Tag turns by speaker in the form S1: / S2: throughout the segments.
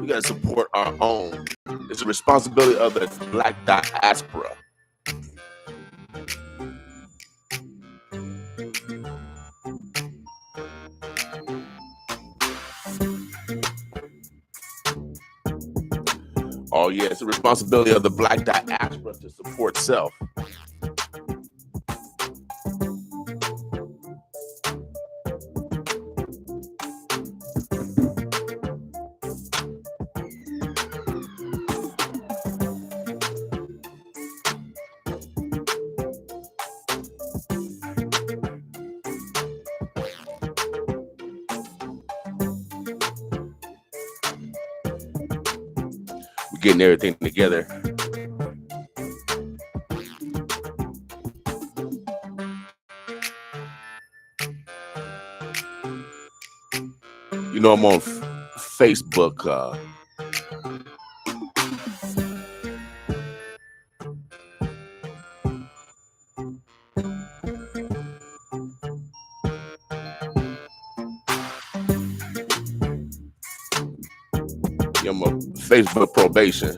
S1: We got to support our own. It's the responsibility of the Black diaspora. Oh yeah, it's the responsibility of the Black diaspora to support self. We're getting everything together. You know, I'm on Facebook. I'm on Facebook probation.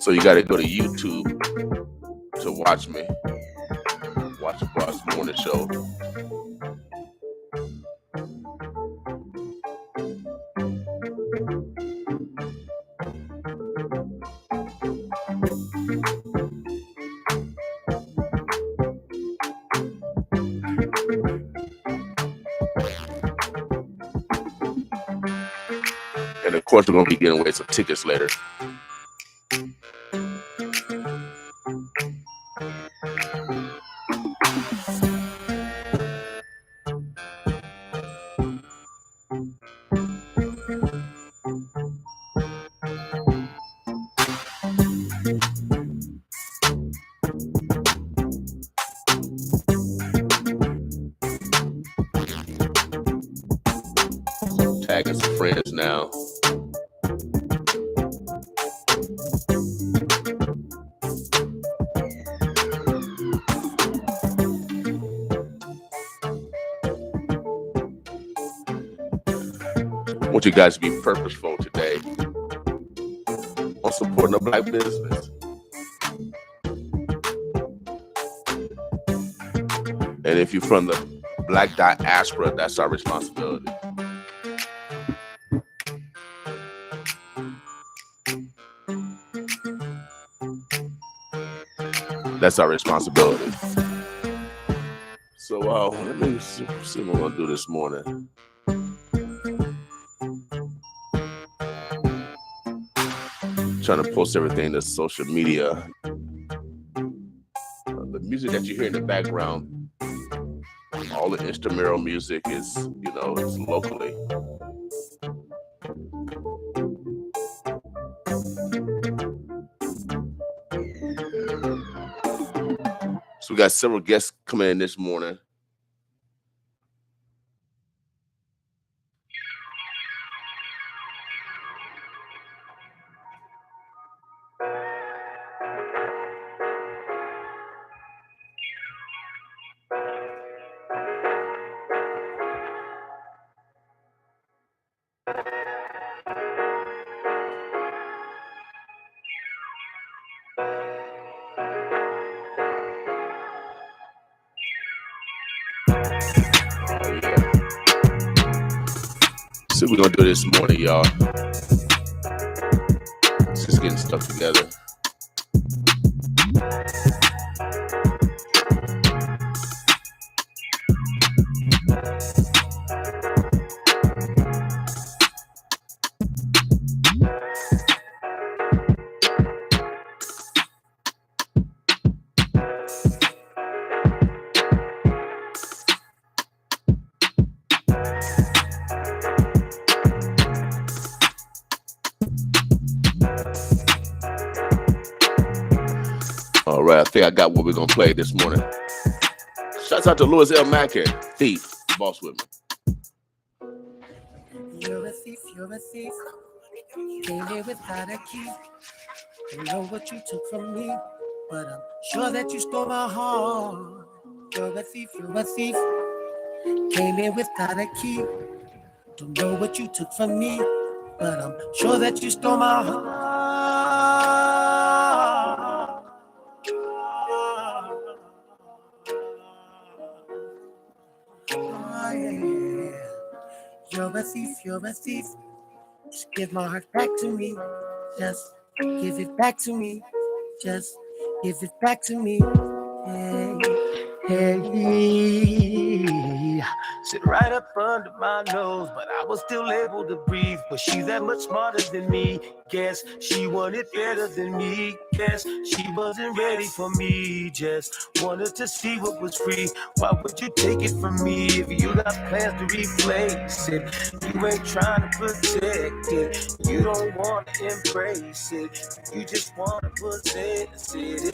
S1: So you got to go to YouTube to watch me. Watch the Boss Morning Show. And of course, we're going to be giving away some tickets later. Tagging some friends now. I want you guys to be purposeful today on supporting a Black business. And if you're from the Black diaspora, that's our responsibility. That's our responsibility. So let me see what I'm going to do this morning. Trying to post everything to social media. The music that you hear in the background, all the instrumental music is, it's locally. So we got several guests coming in this morning. See what we're going to do this morning, y'all. Just getting stuff together. All right, I think I got what we're going to play this morning. Shouts out to Louis L. Mackey, Thief, Boss with me.
S2: You're a thief, came here without a key. Don't know what you took from me, but I'm sure that you stole my heart. You're a thief, you're a thief. Came in without a key. Don't know what you took from me, but I'm sure that you stole my heart. Oh, yeah. You're a thief, you're a thief. Just give my heart back to me. Just give it back to me. Just give it back to me. Hey, hey. Sit right up under my nose, but I was still able to breathe. But she's that much smarter than me. Guess she wanted better than me. Guess she wasn't ready for me. Just wanted to see what was free. Why would you take it from me if you got plans to replace it? You ain't trying to protect it. You don't want to embrace it. You just want to possess it.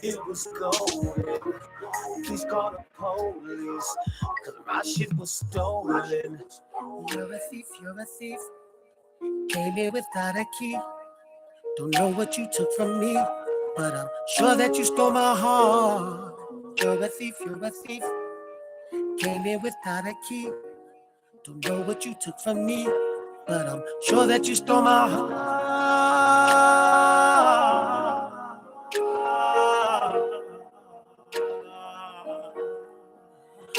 S2: It was golden. Please call the police, cause my shit was stolen. You're a thief, you're a thief. Came in without a key. Don't know what you took from me, but I'm sure that you stole my heart. You're a thief, you're a thief. Came in without a key. Don't know what you took from me, but I'm sure that you stole my heart.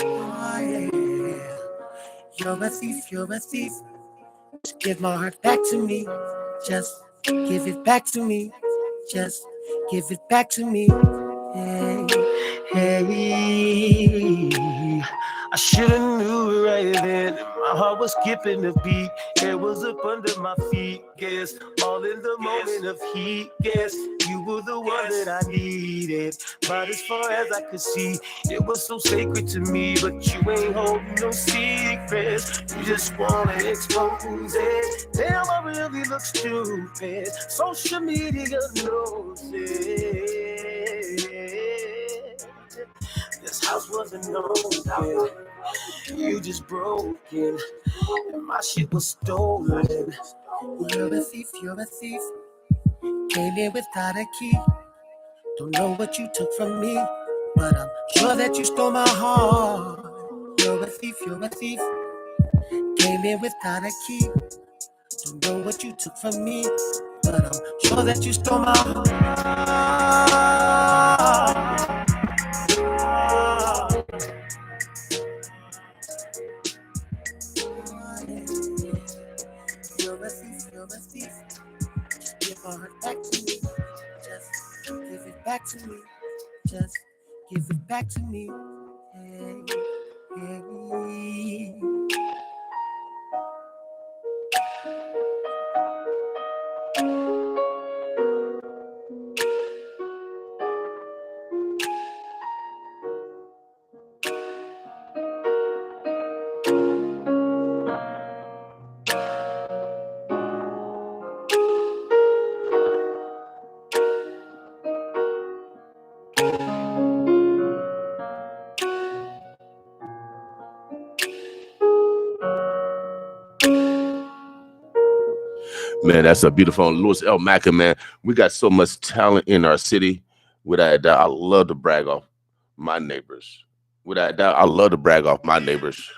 S2: Oh, yeah. You're a thief, you're a thief. Just give my heart back to me. Just give it back to me. Just give it back to me. Hey, hey. I should've knew right then. My heart was skipping a beat. It was up under my feet. Guess all in the moment of heat. Guess you were the one that I needed. But as far as I could see, it was so sacred to me. But you ain't holding no secrets. You just wanna expose it. Damn, I really look stupid. Social media knows it. This house wasn't open. You just broke it. And my shit was stolen. You're a thief, you're a thief. Came in without a key. Don't know what you took from me, but I'm sure that you stole my heart. You're a thief, you're a thief. Came in without a key. Don't know what you took from me, but I'm sure that you stole my heart. You're a thief, you're a thief. Give my heart back to me. Just give it back to me. Just give it back to me. Hey, hey.
S1: Man, that's a beautiful Louis L. Meka, man. We got so much talent in our city. Without a doubt, I love to brag off my neighbors. Without a doubt, I love to brag off my neighbors.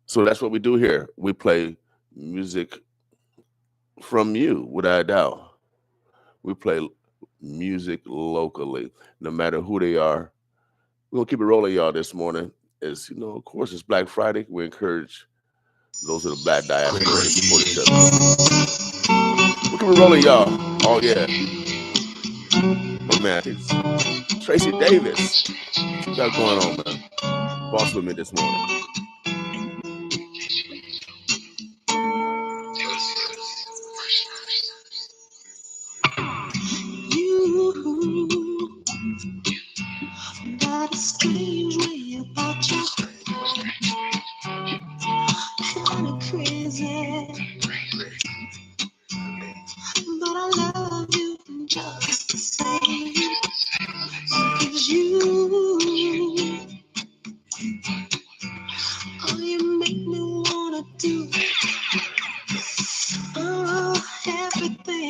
S1: So that's what we do here. We play music from you, without a doubt. We play music locally, no matter who they are. We're going to keep it rolling, y'all, this morning. As you know, of course, it's Black Friday. We encourage those of the Black diaspora to support each other. We're keep it rolling, y'all. Oh, yeah. Oh, man. It's Tracy Davis. What you got going on, man? Boss with me this morning.
S3: You got a strange way about you, kinda crazy, but I love you just the same. 'Cause all you make me wanna do, everything.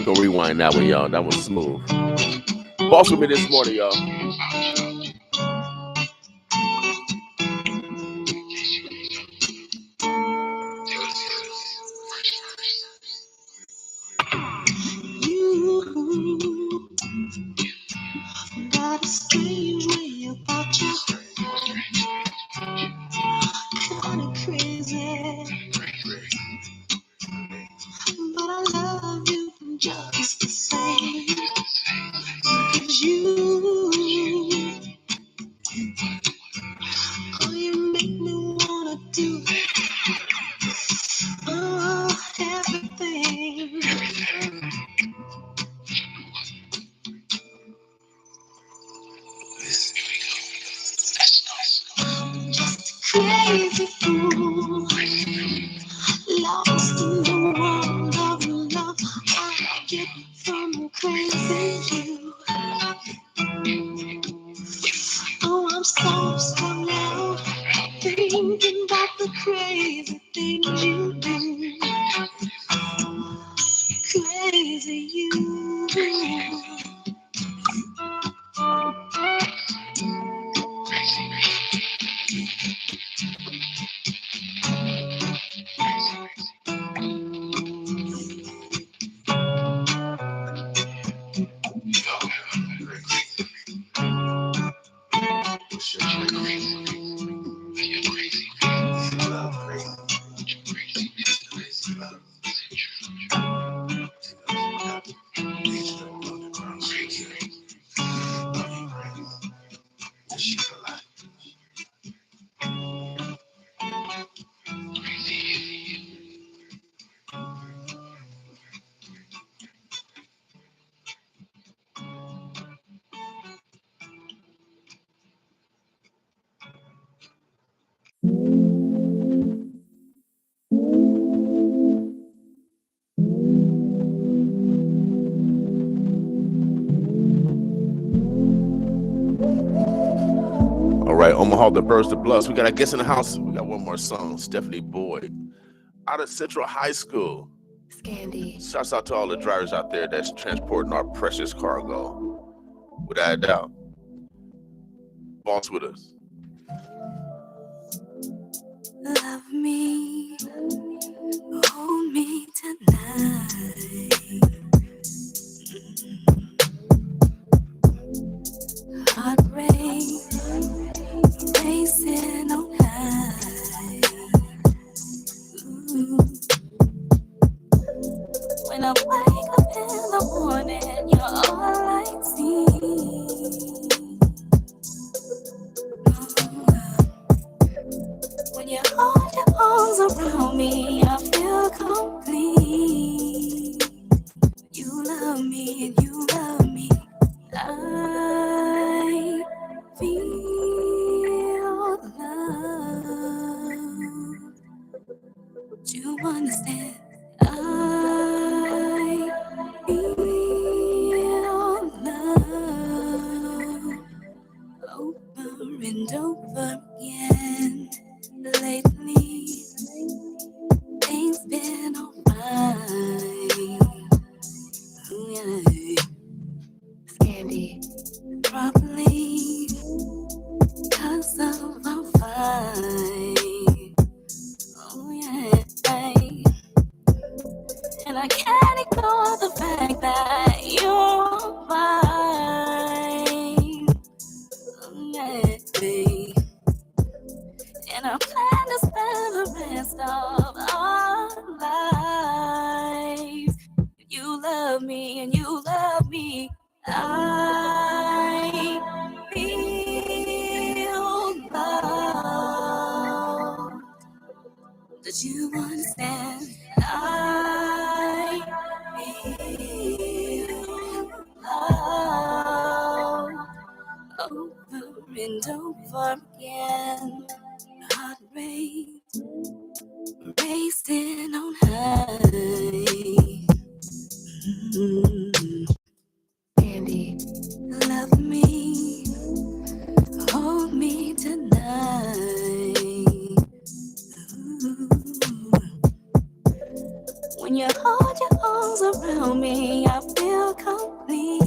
S1: We gonna rewind that one, y'all. That was smooth. Boss with me this morning, y'all.
S3: You got a strange way about you, kinda crazy, but I love you just the same. 'Cause you make me wanna do everything. Just a crazy fool, lost in the world of love. I get from crazy you. Oh, I'm so strung out, thinking about the crazy things you do. Crazy you.
S1: All right, Omaha, the Birds, the Bloods. We got our guests in the house. We got one more song. Stephanie Boyd, out of Central High School.
S4: Scandy.
S1: Shouts out to all the drivers out there that's transporting our precious cargo. Without a doubt. Boss with us.
S4: Love me, hold me tonight. Heart rate racing on high. Ooh. When I wake up in the morning, you're all I see. When you hold your arms around me, I feel complete. You love me and you love me. I feel love. Do you understand? I feel love over and over again. Lately, things been alright. Ooh, yeah. Scandy. Probably 'cause of our fight. Oh yeah. And I can't ignore the fact that you're mine. Oh yeah. And I plan to spend the rest of our lives. You love me and you love me. I feel love. Did you understand? I feel love over and over again. Heart rate racing on high. Andy, love me, hold me tonight. Ooh. When you hold your arms around me, I feel complete.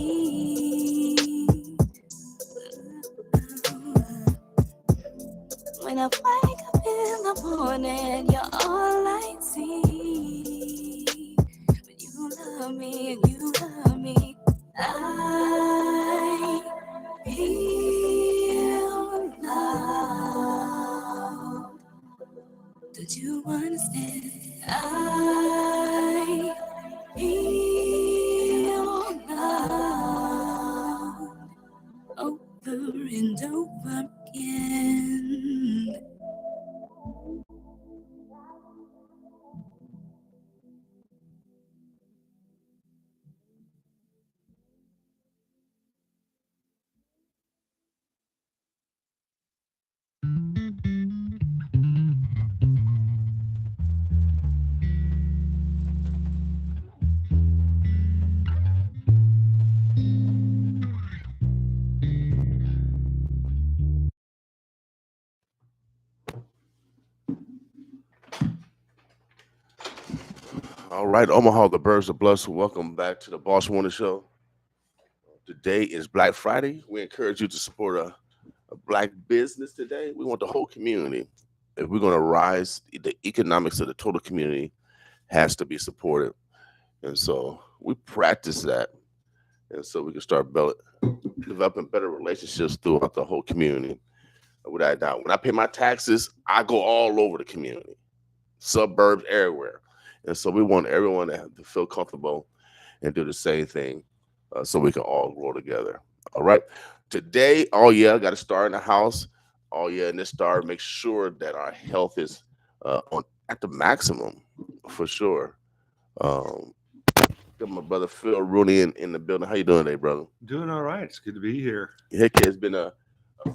S4: When I wake up in the morning, you're all I see. When you love me and you love me, I feel love. Don't you understand? I feel love over and over again.
S1: All right, Omaha, the birds of blessed. Welcome back to the Boss Warner Show. Today is Black Friday. We encourage you to support a black business today. We want the whole community. If we're going to rise, the economics of the total community has to be supported. And so we practice that. And so we can start developing better relationships throughout the whole community. Without a doubt, when I pay my taxes, I go all over the community, suburbs, everywhere. And so we want everyone to feel comfortable and do the same thing so we can all grow together. All right. Today, I got to start in the house. And this start, make sure that our health is at the maximum for sure. Got my brother Phil Rooney in the building. How you doing today, brother?
S5: Doing all right. It's good to be here.
S1: Heck, it's been a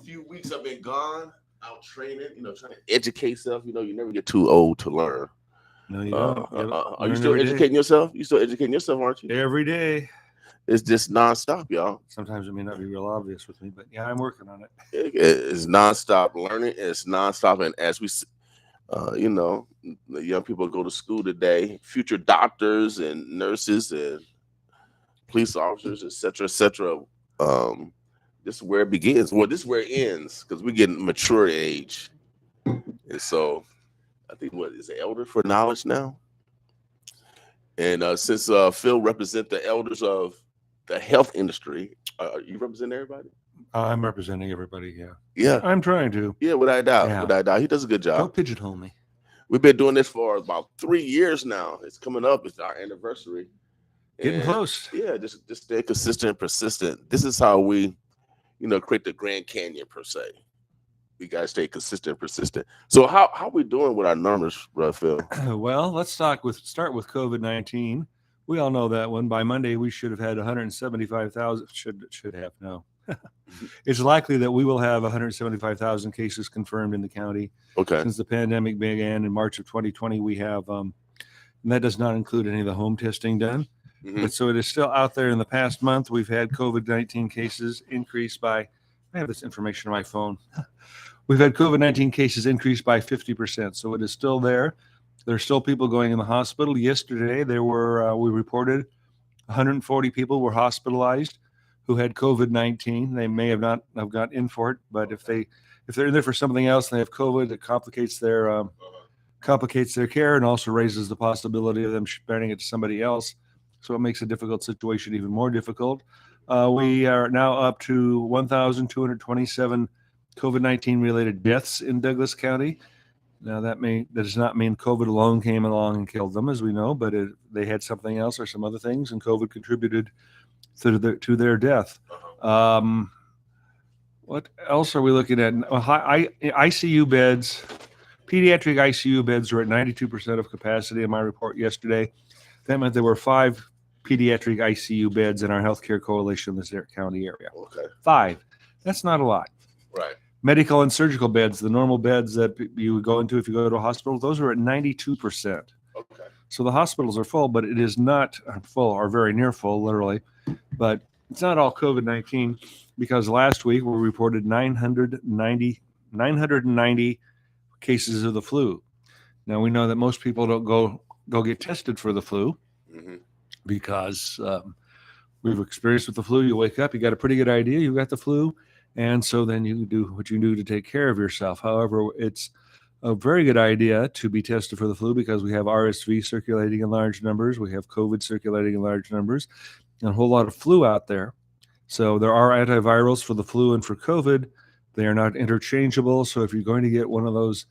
S1: few weeks I've been gone, out training, trying to educate yourself. You never get too old to learn.
S5: No, you don't.
S1: Are you still educating yourself? You still educating yourself, aren't you?
S5: Every day.
S1: It's just nonstop, y'all.
S5: Sometimes it may not be real obvious with me, but yeah, I'm working on it.
S1: It's nonstop learning. It's nonstop. And as we, the young people go to school today, future doctors and nurses and police officers, et cetera, et cetera. This is where it begins. Well, this is where it ends because we're getting mature age. And so I think what is the elder for knowledge now? And since Phil represents the elders of the health industry, you represent everybody?
S5: I'm representing everybody, yeah.
S1: Yeah.
S5: I'm trying to.
S1: Yeah, without a doubt.
S5: Yeah.
S1: Without a doubt. He does a good job.
S5: Don't pigeonhole me.
S1: We've been doing this for about 3 years now. It's coming up. It's our anniversary.
S5: Getting close.
S1: Yeah, just stay consistent and persistent. This is how we, create the Grand Canyon per se. We got to stay consistent and persistent. So how we doing with our numbers, brother Phil?
S5: Well, let's start with COVID-19. We all know that one. By Monday, we should have had 175,000. Should have, no. It's likely that we will have 175,000 cases confirmed in the county.
S1: Okay.
S5: Since the pandemic began in March of 2020, we have, and that does not include any of the home testing done.
S1: Mm-hmm.
S5: But so it is still out there. In the past month, we've had COVID-19 cases increase by, I have this information on my phone. We've had COVID-19 cases increase by 50%. So it is still there. There's still people going in the hospital. Yesterday, there were, we reported 140 people were hospitalized who had COVID-19. They may have not have got in for it, but if they're in there for something else and they have COVID, it complicates their care and also raises the possibility of them spreading it to somebody else. So it makes a difficult situation even more difficult. We are now up to 1,227 COVID-19 related deaths in Douglas County. Now that does not mean COVID alone came along and killed them, as we know, but they had something else or some other things, and COVID contributed to their death. What else are we looking at? ICU beds, pediatric ICU beds are at 92% of capacity in my report yesterday. That meant there were 5 pediatric ICU beds in our healthcare coalition in this county area.
S1: Okay.
S5: 5. That's not a lot.
S1: Right.
S5: Medical and surgical beds, the normal beds that you would go into if you go to a hospital, those are at 92%.
S1: Okay.
S5: So the hospitals are full, but it is not full or very near full, literally. But it's not all COVID-19 because last week we reported 990 cases of the flu. Now we know that most people don't go get tested for the flu. because we've experienced with the flu. You wake up, you got a pretty good idea you got the flu, and so then you do what you do to take care of yourself. However, it's a very good idea to be tested for the flu because we have RSV circulating in large numbers, we have COVID circulating in large numbers, and a whole lot of flu out there. So there are antivirals for the flu and for COVID. They are not interchangeable. So if you're going to get one of those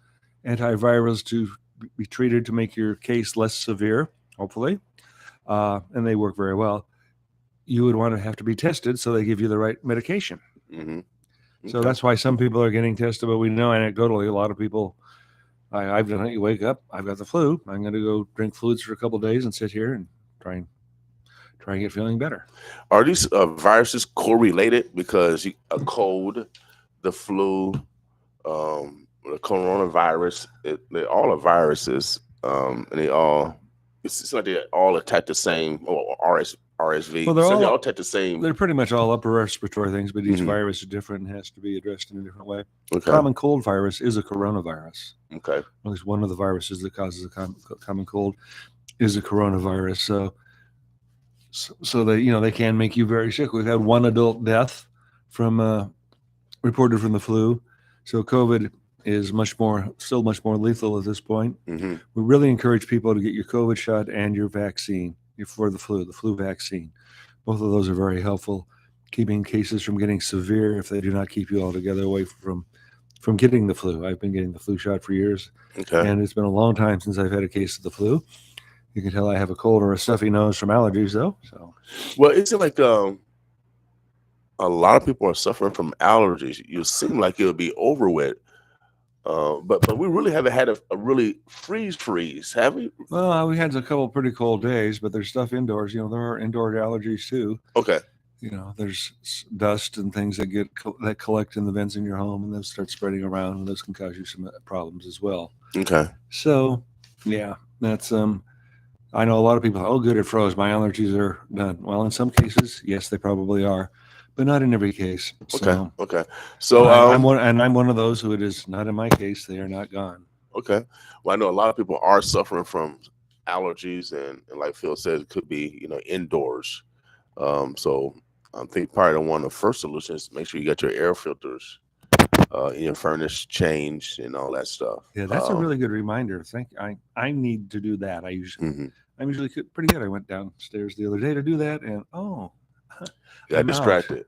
S5: antivirals to be treated to make your case less severe, hopefully, and they work very well, you would want to have to be tested so they give you the right medication.
S1: Mm-hmm.
S5: So
S1: Okay.
S5: that's why some people are getting tested, but we know anecdotally a lot of people, I've done it, you wake up, I've got the flu, I'm going to go drink fluids for a couple of days and sit here and try and get feeling better.
S1: Are these viruses correlated? Because a cold, the flu, the coronavirus, they all are viruses, and it's like they all attack the same, or RSV.
S5: Well,
S1: They all attack the same.
S5: They're pretty much all upper respiratory things, but each
S1: Mhm.
S5: virus is different and has to be addressed in a different way.
S1: Okay.
S5: Common cold virus is a coronavirus.
S1: Okay.
S5: At least one of the viruses that causes a common cold is a coronavirus. So they can make you very sick. We've had one adult death from reported from the flu. So COVID is still much more lethal at this point.
S1: Mm-hmm.
S5: We really encourage people to get your COVID shot and your vaccine for the flu vaccine. Both of those are very helpful, keeping cases from getting severe if they do not keep you altogether away from getting the flu. I've been getting the flu shot for years,
S1: Okay.
S5: and it's been a long time since I've had a case of the flu. You can tell I have a cold or a stuffy nose from allergies, though. So,
S1: Well, it's like a lot of people are suffering from allergies. You seem like it'll be over with, but we really haven't had a really freeze, have we?
S5: well, we had a couple pretty cold days, but there's stuff indoors. There are indoor allergies too.
S1: Okay.
S5: There's dust and things that collect in the vents in your home, and those start spreading around, and those can cause you some problems as well.
S1: Okay.
S5: So, yeah, that's I know a lot of people. Oh, good, it froze. My allergies are done. Well, in some cases, yes, they probably are, but not in every case.
S1: Okay.
S5: So,
S1: Okay. So
S5: I'm one of those who it is not in my case. They are not gone.
S1: Okay. Well, I know a lot of people are suffering from allergies, and like Phil said, it could be indoors. So I think probably one of the first solutions is make sure you got your air filters in your furnace changed and all that stuff.
S5: Yeah, that's a really good reminder. I need to do that. I'm usually pretty good. I went downstairs the other day to do that, and
S1: got
S5: I'm
S1: distracted.
S5: out.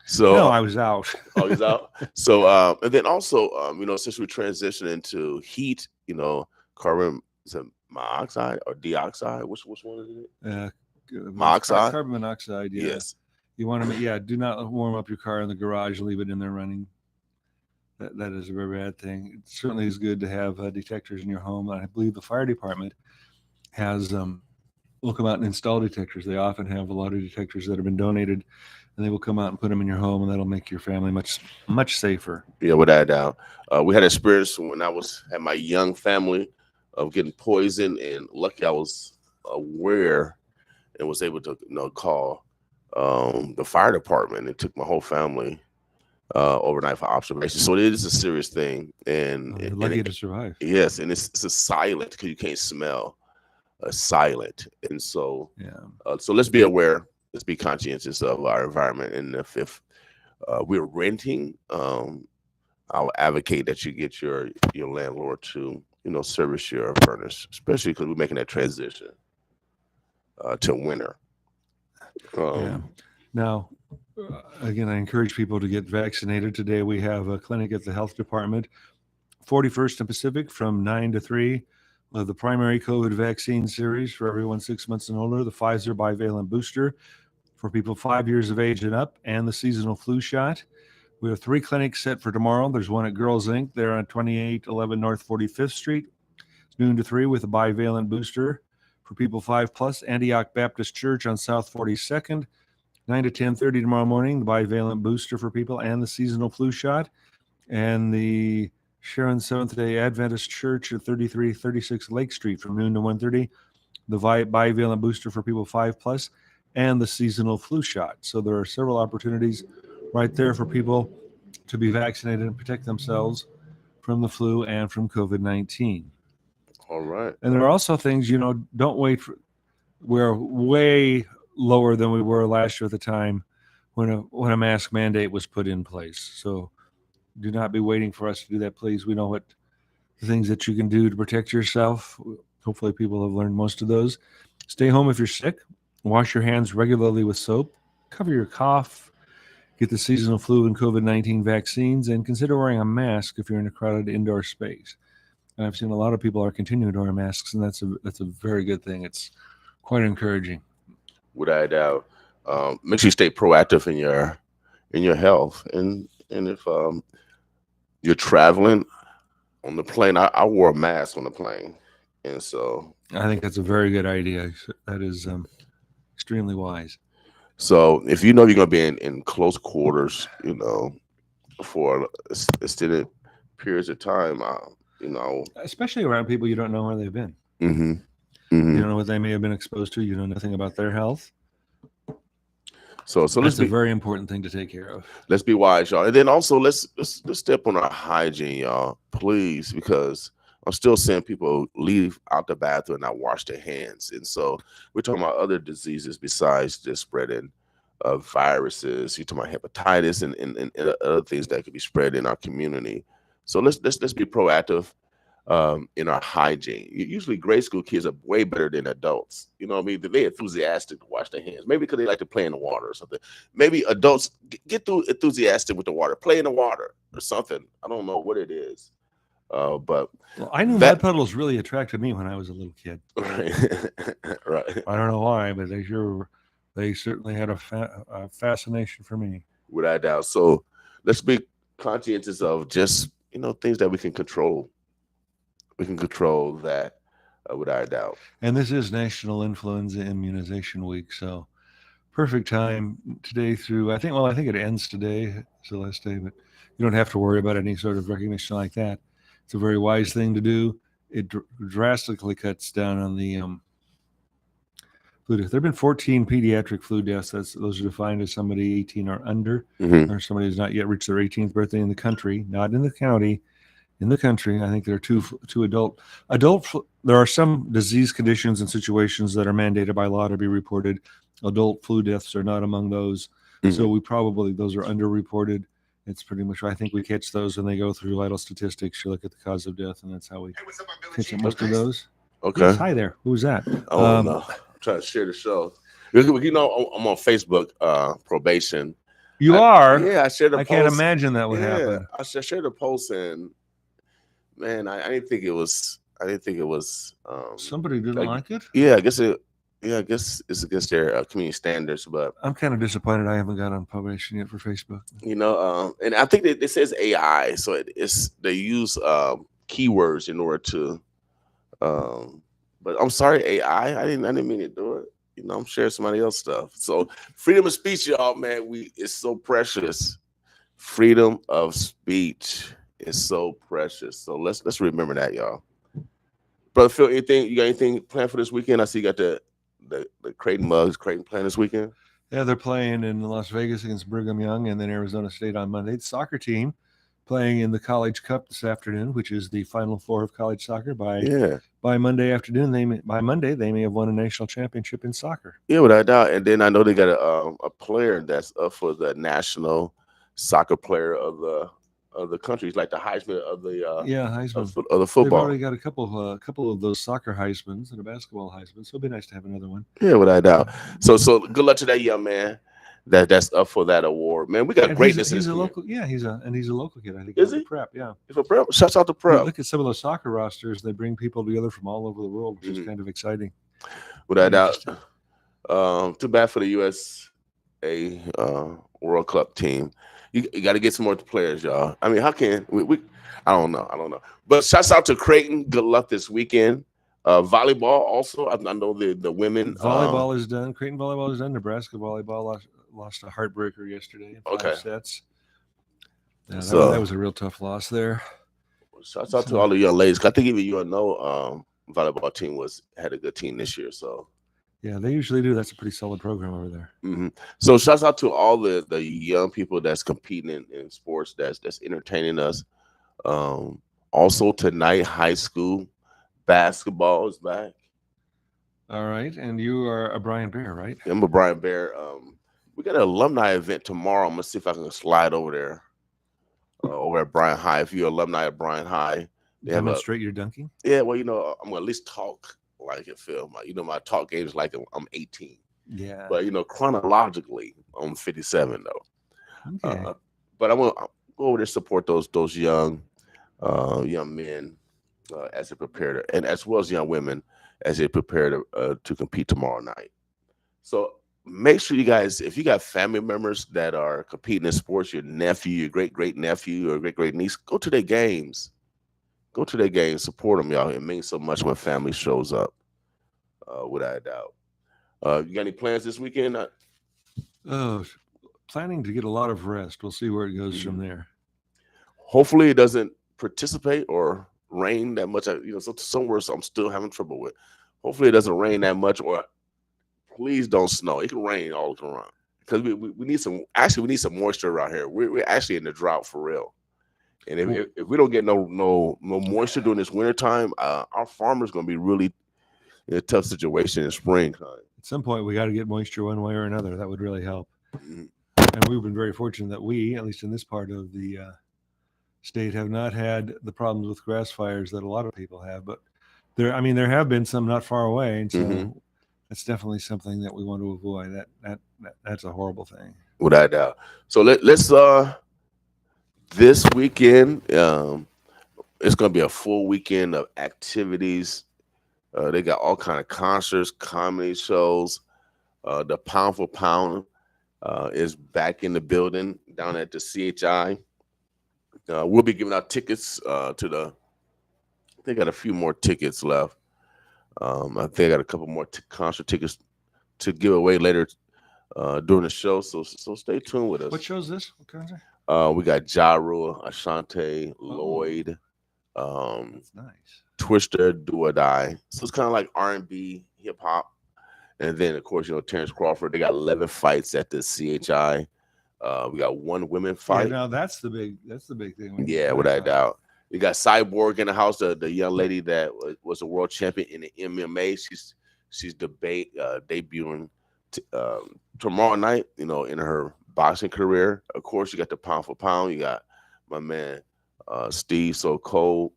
S1: So
S5: No, I was out.
S1: Oh, he's out. So and then also since we transition into heat, carbon monoxide or dioxide, which one is it? Monoxide?
S5: Carbon monoxide. Yeah.
S1: Yes.
S5: You want to, do not warm up your car in the garage. Leave it in there running. That is a very bad thing. It certainly is good to have detectors in your home. I believe the fire department has will come out and install detectors. They often have a lot of detectors that have been donated, and they will come out and put them in your home, and that'll make your family much safer.
S1: Yeah, without a doubt. We had experience when I had my young family of getting poisoned, and lucky I was aware and was able to call the fire department. It took my whole family overnight for observation. So it is a serious thing, and
S5: You're lucky to survive.
S1: Yes, and it's a silent because you can't smell silent, and so so let's be aware. Let's be conscientious of our environment, and if we're renting, I'll advocate that you get your landlord to service your furnace, especially because we're making that transition to winter.
S5: Now, again, I encourage people to get vaccinated. Today we have a clinic at the health department, 41st and Pacific, from 9 to 3. The primary COVID vaccine series for everyone 6 months and older, the Pfizer bivalent booster for people 5 years of age and up, and the seasonal flu shot. We have 3 clinics set for tomorrow. There's one at Girls Inc. There on 2811 North 45th Street. It's noon to 3 with a bivalent booster for people 5+. Antioch Baptist Church on South 42nd, 9 to 10:30 tomorrow morning, the bivalent booster for people and the seasonal flu shot. And the Sharon Seventh-day Adventist Church at 3336 Lake Street from noon to 1:30, the bivalent booster for people 5+, and the seasonal flu shot. So there are several opportunities right there for people to be vaccinated and protect themselves from the flu and from COVID-19.
S1: All right.
S5: And there are also things, don't wait for, we're way lower than we were last year at the time when a mask mandate was put in place. So do not be waiting for us to do that, please. We know what the things that you can do to protect yourself. Hopefully, people have learned most of those. Stay home if you're sick. Wash your hands regularly with soap. Cover your cough. Get the seasonal flu and COVID-19 vaccines, and consider wearing a mask if you're in a crowded indoor space. And I've seen a lot of people are continuing to wear masks, and that's a very good thing. It's quite encouraging.
S1: Without a doubt. Make sure you stay proactive in your health, and if you're traveling on the plane, I wore a mask on the plane, and so
S5: I think that's a very good idea. That is extremely wise.
S1: so if you know you're gonna be in close quarters, for extended periods of time, you know,
S5: Especially around people you don't know where they've been.
S1: hmm
S5: You don't know what they may have been exposed to. You know nothing about their health.
S1: so let's
S5: That's a
S1: be
S5: very important thing to take care of.
S1: let's be wise, y'all, and then also let's step on our hygiene, y'all, please, because I'm still seeing people leave out the bathroom and not wash their hands, and so we're talking about other diseases besides just spreading viruses. You're talking about hepatitis and other things that could be spread in our community. So let's be proactive in our hygiene. Usually, grade school kids are way better than adults. You know what I mean? They're enthusiastic to wash their hands. Maybe because they like to play in the water or something. Maybe adults get through enthusiastic with the water, play in the water or something. I don't know what it is, but
S5: Well, I knew
S1: that
S5: mud puddles really attracted me when I was a little kid.
S1: right, right,
S5: I don't know why, but they certainly had a fascination for me.
S1: without a doubt. So let's be conscientious of just things that we can control. We can control that without a doubt.
S5: And this is National Influenza Immunization Week, so perfect time today through. I think it ends today. It's the last day, but you don't have to worry about any sort of recognition like that. It's a very wise thing to do. It drastically cuts down on the flu death. There have been 14 pediatric flu deaths. Those are defined as somebody 18 or under,
S1: Hmm.
S5: or somebody who's not yet reached their 18th birthday in the country, not in the county. In the country, I think there are two adult. There are some disease conditions and situations that are mandated by law to be reported. Adult flu deaths are not among those, so
S1: Hmm.
S5: those are underreported. It's pretty much, I think we catch those when they go through vital statistics. You look at the cause of death, and that's how we catch most of those.
S1: Okay.
S5: Yes, hi there. Who's that?
S1: Oh no, I'm trying to share the show. I'm on Facebook probation.
S5: You are.
S1: Yeah, I shared a
S5: I
S1: post.
S5: can't imagine that would
S1: Yeah,
S5: happen.
S1: I shared a post, and man, I didn't think it was. I didn't think it was.
S5: Somebody didn't like it.
S1: Yeah, I guess it. Yeah, I guess it's against their community standards, but
S5: I'm kind of disappointed I haven't got on probation yet for Facebook.
S1: and I think that it says AI, so they use keywords in order to. But I'm sorry, AI. I didn't mean to do it. I'm sharing somebody else's stuff. So freedom of speech, y'all, man, it's so precious. Freedom of speech is so precious. So let's remember that, y'all. Brother Phil, you got anything planned for this weekend? I see you got the Creighton mugs. Creighton playing this weekend.
S5: Yeah, they're playing in Las Vegas against Brigham Young and then Arizona State on Monday. The soccer team playing in the College Cup this afternoon, which is the Final Four of college soccer. By Monday afternoon, by Monday they may have won a national championship in soccer.
S1: Yeah, without a doubt. And then I know they got a player that's up for the national soccer player of the country. He's like the Heisman of the
S5: Heisman
S1: of the football.
S5: They've already got a couple of those soccer Heismans and a basketball Heisman, so it'd be nice to have another one.
S1: Yeah, without a doubt. So good luck to that young man that's up for that award. Man, we got greatness.
S5: He's a local, he's a local kid. I think
S1: is he?
S5: Prep, yeah.
S1: He's for Prep. Shouts out to Prep.
S5: Look at some of those soccer rosters. They bring people together from all over the world, which is kind of exciting.
S1: Without a doubt. Too bad for the USA World Cup team. You got to get some more players, y'all. I mean, how can we? I don't know. But shouts out to Creighton. Good luck this weekend. Volleyball also. I know the women.
S5: Volleyball is done. Creighton volleyball is done. Nebraska volleyball lost a heartbreaker yesterday in 5 sets. Yeah, that was a real tough loss there.
S1: Shouts out to all the young ladies. I think even volleyball team had a good team this year. So
S5: yeah, they usually do. That's a pretty solid program over there.
S1: Mm-hmm. So shouts out to all the young people that's competing in sports that's entertaining us. Also tonight, high school basketball is back.
S5: All right. And you are a Brian Bear, right?
S1: I'm a Brian Bear. We got an alumni event tomorrow. I'm gonna see if I can slide over there, over at Bryan High. If you're alumni at Bryan High, they have a
S5: Demonstrate your dunking.
S1: yeah. Well, I'm gonna at least talk like it, Phil. My talk game is like I'm 18,
S5: Yeah.
S1: but chronologically I'm 57 though.
S5: Okay.
S1: But I'm gonna go over there support those young men as they prepare to, and as well as young women as they prepare to compete tomorrow night. So make sure you guys, if you got family members that are competing in sports, your nephew, your great nephew, or great niece, go to their games. Go to their games, support them, y'all. It means so much when family shows up, without a doubt. You got any plans this weekend?
S5: Oh, planning to get a lot of rest. We'll see where it goes from there.
S1: Hopefully, it doesn't participate or rain that much. Somewhere I'm still having trouble with. Hopefully, it doesn't rain that much, or please don't snow. It can rain all around because we need some. Actually, we need some moisture around here. We're actually in the drought for real. And if we don't get no moisture during this winter time, our farmers gonna be really in a tough situation in springtime.
S5: At some point, we got to get moisture one way or another. That would really help.
S1: Mhm.
S5: And we've been very fortunate that we, at least in this part of the state, have not had the problems with grass fires that a lot of people have. But there have been some not far away, and so that's definitely something that we want to avoid. That's a horrible thing.
S1: Without a doubt. So let's this weekend, it's gonna be a full weekend of activities. They got all kind of concerts, comedy shows. The Pound for Pound is back in the building down at the CHI. We'll be giving out tickets they got a few more tickets left. I think I got a couple more concert tickets to give away later during the show. So stay tuned with us.
S5: What show is this? What concert?
S1: We got Ja Rule, Ashanti, Lloyd,
S5: That's nice.
S1: Twister, Do or Die. So it's kind of like R&B, hip hop, and then of course Terrence Crawford. They got 11 fights at the CHI. We got one women fight.
S5: Yeah, now that's the big thing.
S1: Yeah, without a doubt. You got Cyborg in the house, the young lady that was a world champion in the MMA. She's debuting tomorrow night. In her boxing career. Of course, you got the Pound for Pound. You got my man Steve So Cold.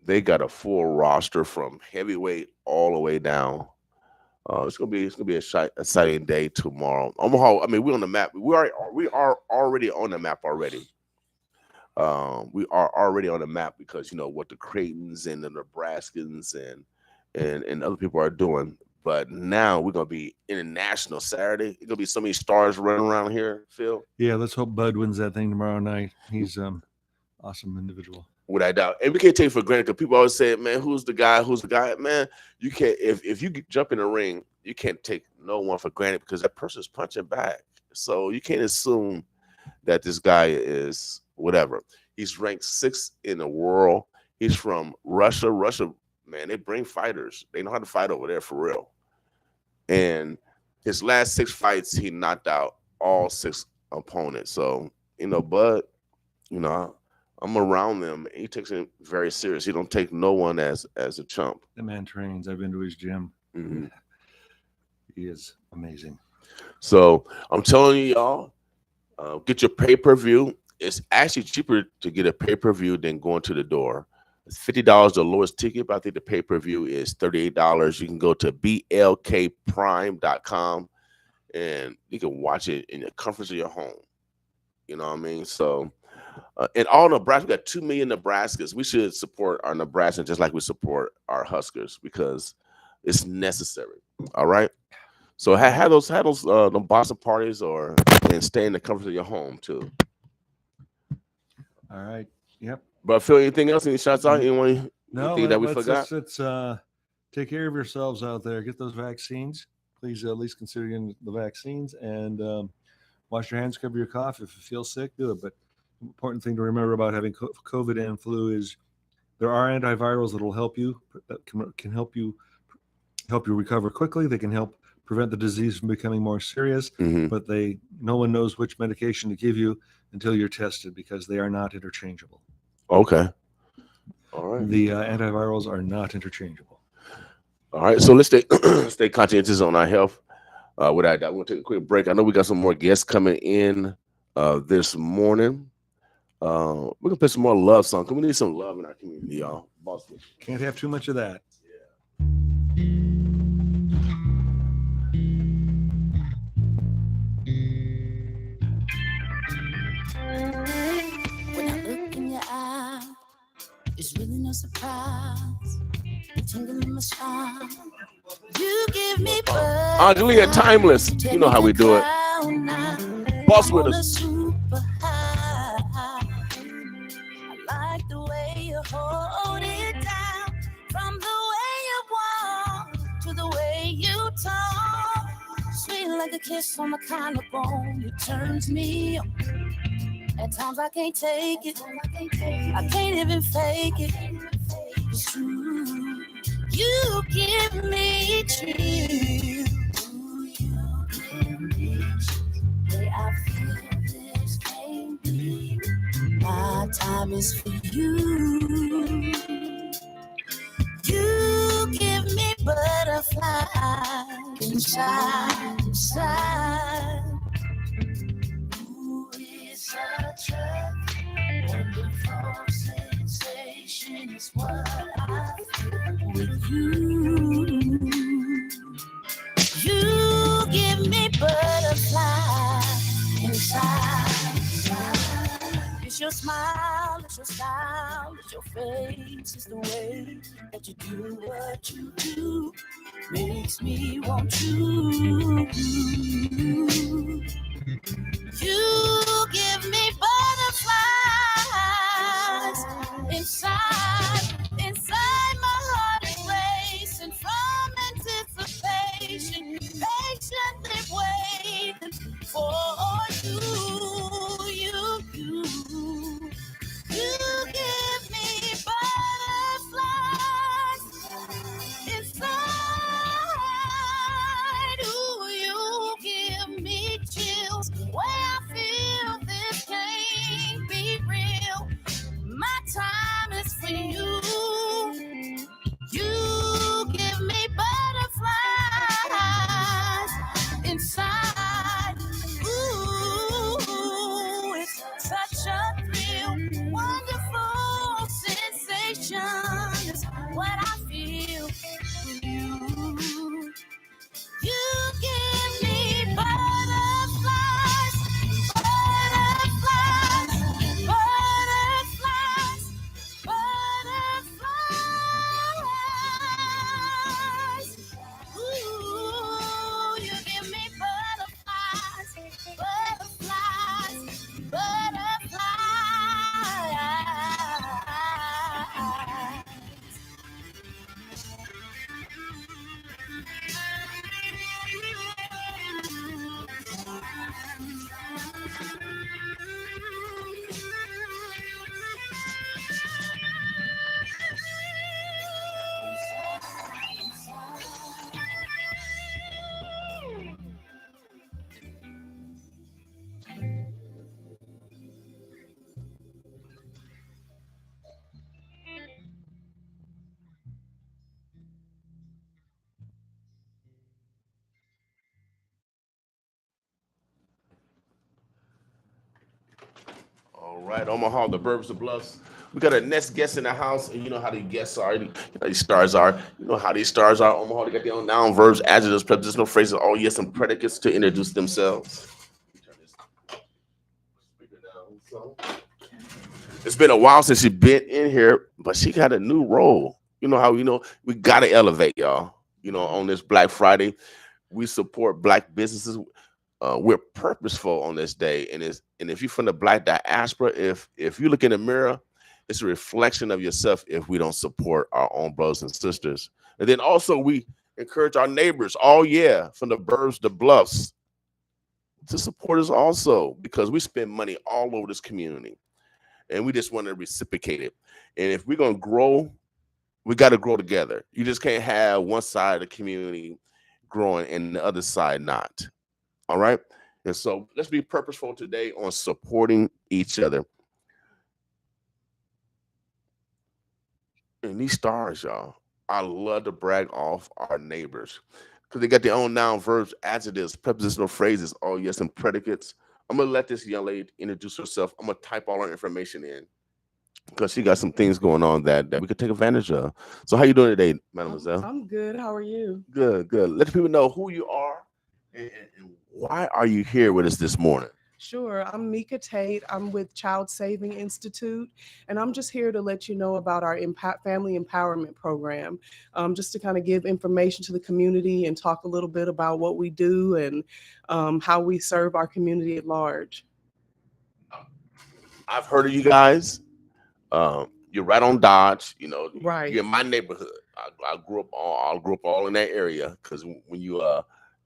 S1: They got a full roster from heavyweight all the way down. It's gonna be a exciting day tomorrow. Omaha. I mean, we're on the map. We are already on the map already. We are already on the map because what the Creightons and the Nebraskans and other people are doing. But now we're gonna be international Saturday. It's gonna be so many stars running around here, Phil.
S5: Yeah, let's hope Bud wins that thing tomorrow night. He's awesome individual.
S1: Without a doubt. And we can't take it for granted because people always say, man, who's the guy? Who's the guy? Man, you can't if you jump in the ring, you can't take no one for granted because that person's punching back. So you can't assume that this guy is whatever. He's ranked 6th in the world. He's from Russia. Russia, man, they bring fighters. They know how to fight over there for real. And his last 6 fights, he knocked out all 6 opponents. So, Bud, I'm around them. He takes it very serious. He don't take no one as a chump.
S5: The man trains. I've been to his gym.
S1: Mm-hmm.
S5: He is amazing.
S1: So I'm telling you, y'all, get your pay-per-view. It's actually cheaper to get a pay-per-view than going to the door. It's $50 the lowest ticket, but I think the pay-per-view is $38. You can go to blkprime.com and you can watch it in the comfort of your home. You know what I mean? So, and all Nebraska, we got 2 million Nebraskans. We should support our Nebraskans just like we support our Huskers because it's necessary. All right. So have those Boston parties and stay in the comfort of your home too.
S5: All right. Yep.
S1: But Phil, anything else? Any shots out? Anything that we forgot?
S5: Let's take care of yourselves out there. Get those vaccines. Please at least consider getting the vaccines and wash your hands, cover your cough. If you feel sick, do it. But the important thing to remember about having COVID and flu is there are antivirals that will help you, that can help you recover quickly. They can help prevent the disease from becoming more serious, but no one knows which medication to give you until you're tested because they are not interchangeable.
S1: Okay. All right.
S5: The antivirals are not interchangeable.
S1: All right, so let's stay stay conscientious on our health. Without that, we'll take a quick break. I know we got some more guests coming in this morning. We're gonna play some more love songs. Cause we need some love in our community, y'all. Boston.
S5: Can't have too much of that.
S4: When I look in your eyes, it's really no surprise. The tingle in my spine. You give me
S1: Angelia Timeless. You know how we do it. Boss with us.
S4: Super high. I like the way you hold it down. From the way you walk to the way you talk. Sweet like a kiss on the collarbone. It turns me on. At times I can't take it. I can't even fake it. It's true. You give me chills. You give me chills. Way I feel this can't be. My time is for you. You give me butterflies inside. Ooh, it's such a wonderful sensation. It's what I feel with you. You give me butterflies inside. It's your smile, it's your style, it's your face, it's the way that you do what you do. Makes me want you. You give me butterflies inside my heart is racing from anticipation, patiently waiting for you. You give me butterflies inside. Ooh, you give me chills. Way I feel this can't be real. My time is for you. You give me butterflies inside. Ooh, it's such a thrill, wonderful sensation. It's what I feel with you. You give me butterflies, butterflies, butterflies, butterflies. Ooh, you give me butterflies, butterflies, butterflies.
S1: All right, Omaha, the Burbs, the Bluffs. We got a next guest in the house, and you know how these guests are. You know how these stars are. You know how these stars are. Omaha, they got their own noun, verbs, adjectives, prepositional phrases, all yes, and predicates to introduce themselves. It's been a while since she's been in here, but she got a new role. You know how we gotta elevate, y'all. You know, on this Black Friday, we support Black businesses. We're purposeful on this day, and if you're from the Black diaspora, if you look in the mirror, it's a reflection of yourself. If we don't support our own brothers and sisters, and then also we encourage our neighbors, all yeah, from the burbs, the bluffs, to support us also, because we spend money all over this community, and we just want to reciprocate it. And if we're gonna grow, we got to grow together. You just can't have one side of the community growing and the other side not. All right. And so let's be purposeful today on supporting each other. And these stars, y'all, I love to brag off our neighbors because they got their own noun, verbs, adjectives, prepositional phrases, all yes, and predicates. I'm gonna let this young lady introduce herself. I'm gonna type all her information in because she got some things going on that we could take advantage of. So, how you doing today, mademoiselle?
S6: I'm good. How are you?
S1: Good, good. Let the people know who you are and why are you here with us this morning.
S6: Sure. I'm Meka Tate. I'm with Child Saving Institute, and I'm just here to let you know about our family empowerment program, just to kind of give information to the community and talk a little bit about what we do and how we serve our community at large.
S1: I've heard of you guys. You're right on Dodge. You know,
S6: Right.
S1: you're in my neighborhood. I grew up all in that area because when you